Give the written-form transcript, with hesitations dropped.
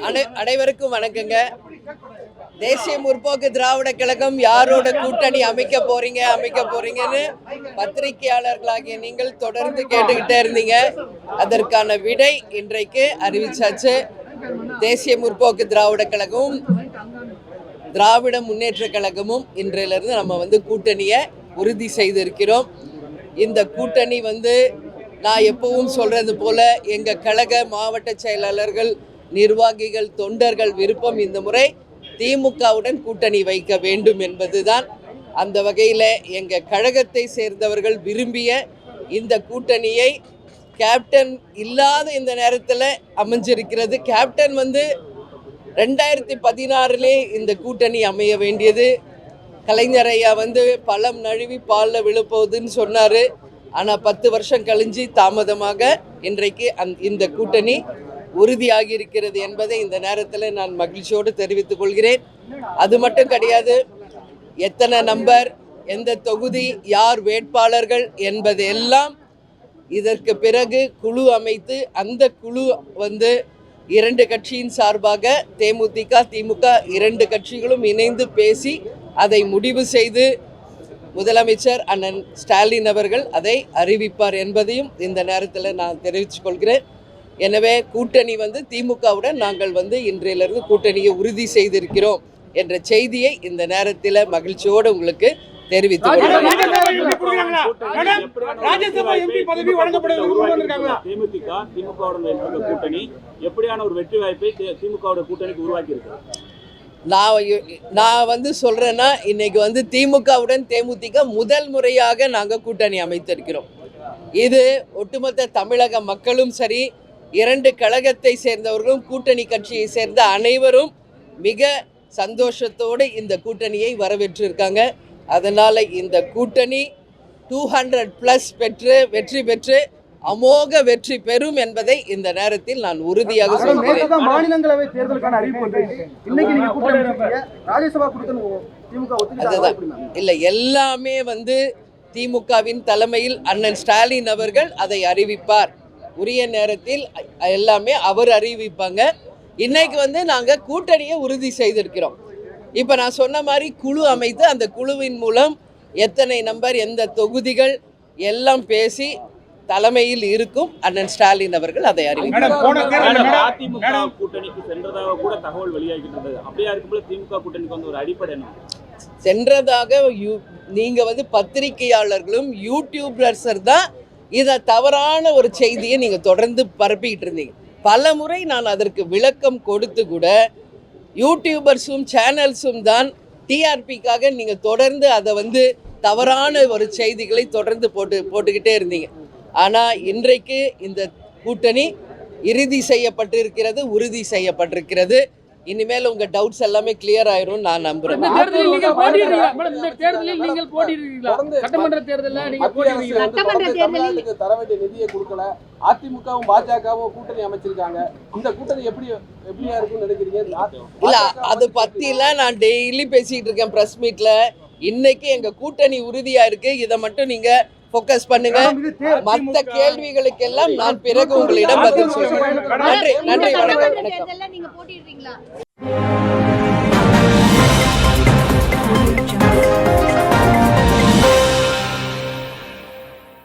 அனைவருக்கும் வணக்கங்க. தேசிய முற்போக்கு திராவிட கழகம் யாரோட கூட்டணி அமைக்க போறீங்கன்னு பத்திரிகையாளர்களாகிய நீங்கள் தொடர்ந்து கேட்டுக்கிட்டே இருந்தீங்க. அதற்கான விடை இன்றைக்கு அறிவிச்சாச்சு. தேசிய முற்போக்கு திராவிட கழகமும் திராவிட முன்னேற்ற கழகமும் இன்றையிலிருந்து நம்ம கூட்டணியை உறுதி செய்திருக்கிறோம். இந்த கூட்டணி நான் எப்பவும் சொல்றது போல எங்க கழக மாவட்ட செயலாளர்கள், நிர்வாகிகள், தொண்டர்கள் விருப்பம் இந்த முறை திமுகவுடன் கூட்டணி வைக்க வேண்டும் என்பதுதான். அந்த வகையில் எங்கள் கழகத்தை சேர்ந்தவர்கள் விரும்பிய இந்த கூட்டணியை கேப்டன் இல்லாத இந்த நேரத்தில் அமைஞ்சிருக்கிறது. கேப்டன் 2016 இந்த கூட்டணி அமைய வேண்டியது. கலைஞர் ஐயா பழம் நழுவி பாலில் விழுப்போகுதுன்னு சொன்னார். ஆனால் 10 வருஷம் கழிஞ்சு தாமதமாக இன்றைக்கு இந்த கூட்டணி உறுதியாகி இருக்கிறது என்பதை இந்த நேரத்தில் நான் மகிழ்ச்சியோடு தெரிவித்துக் கொள்கிறேன். அது மட்டும் கிடையாது, எத்தனை நம்பர், எந்த தொகுதி, யார் வேட்பாளர்கள் என்பது எல்லாம் இதற்கு பிறகு குழு அமைத்து அந்த குழு 2 கட்சியின் சார்பாக தேமுதிக, திமுக 2 கட்சிகளும் இணைந்து பேசி அதை முடிவு செய்து முதலமைச்சர் அண்ணன் ஸ்டாலின் அவர்கள் அதை அறிவிப்பார் என்பதையும் இந்த நேரத்தில் நான் தெரிவித்துக் கொள்கிறேன். எனவே கூட்டணி திமுகவுடன் நாங்கள் இன்றையிலிருந்து கூட்டணியை உறுதி செய்திருக்கிறோம் என்ற செய்தியை இந்த நேரத்தில் மகிழ்ச்சியோடு உங்களுக்கு தெரிவித்துக் நான் சொல்றேன்னா, இன்னைக்கு திமுகவுடன் தேமுதிக முதல் முறையாக நாங்கள் கூட்டணி அமைத்திருக்கிறோம். இது ஒட்டுமொத்த தமிழக மக்களும் சரி, 2 கழகத்தை சேர்ந்தவர்களும் கூட்டணி கட்சியை சேர்ந்த அனைவரும் மிக சந்தோஷத்தோடு இந்த கூட்டணியை வரவேற்றிருக்காங்க. அதனால் இந்த கூட்டணி 200+ பெற்று வெற்றி பெற்று அமோக வெற்றி பெறும் என்பதை இந்த நேரத்தில் நான் உறுதியாக சொல்கிறேன். மாநிலங்களவை தேர்தலுக்கான அறிவிப்பு இல்லை, எல்லாமே திமுகவின் தலைமையில் அண்ணன் ஸ்டாலின் அவர்கள் அதை அறிவிப்பார். உரிய நேரத்தில் எல்லாமே அவர் அறிவிப்பாங்க. இன்னைக்கு நாங்கள் கூட்டணியை உறுதி செய்திருக்கிறோம். இப்போ நான் சொன்ன மாதிரி குழு அமைத்து அந்த குழுவின் மூலம் எத்தனை நம்பர், எந்த தொகுதிகள் எல்லாம் பேசி தலைமையில் இருக்கும் அண்ணன் ஸ்டாலின் அவர்கள் அதை அறிவிப்பார். சென்றதாக நீங்க பத்திரிகையாளர்களும் யூடியூபர்ஸ் தான் இதை தவறான ஒரு செய்தியை நீங்கள் தொடர்ந்து பரப்பிக்கிட்டு இருந்தீங்க. பல முறை நான் அதற்கு விளக்கம் கொடுத்து கூட யூடியூபர்ஸும் சேனல்ஸும் தான் டிஆர்பிக்காக நீங்கள் தொடர்ந்து அதை தவறான ஒரு செய்திகளை தொடர்ந்து போட்டுக்கிட்டே இருந்தீங்க. ஆனால் இன்றைக்கு இந்த கூட்டணி இறுதி செய்யப்பட்டிருக்கிறது, உறுதி செய்யப்பட்டிருக்கிறது. இனிமேல் உங்க டவுட்ஸ் எல்லாமே கிளியர் ஆயிரும் நான் நம்புறேன். அதிமுகவும் பாஜகவும் கூட்டணி அமைச்சிருக்காங்க. இந்த கூட்டணி எப்படியா இருக்குன்னு நினைக்கிறீங்க? இல்ல, அது பத்திலாம் நான் டெய்லி பேசிட்டு இருக்கேன் பிரஸ் மீட்ல. இன்னைக்கு எங்க கூட்டணி உறுதியா இருக்கு. இதை மட்டும் நீங்க ஃபோக்கஸ் பண்ணுங்க. மற்ற கேள்விகளுக்கெல்லாம் நான் பிறகு உங்களிடம் பதில் சொல்றேன். நன்றி, வணக்கம்.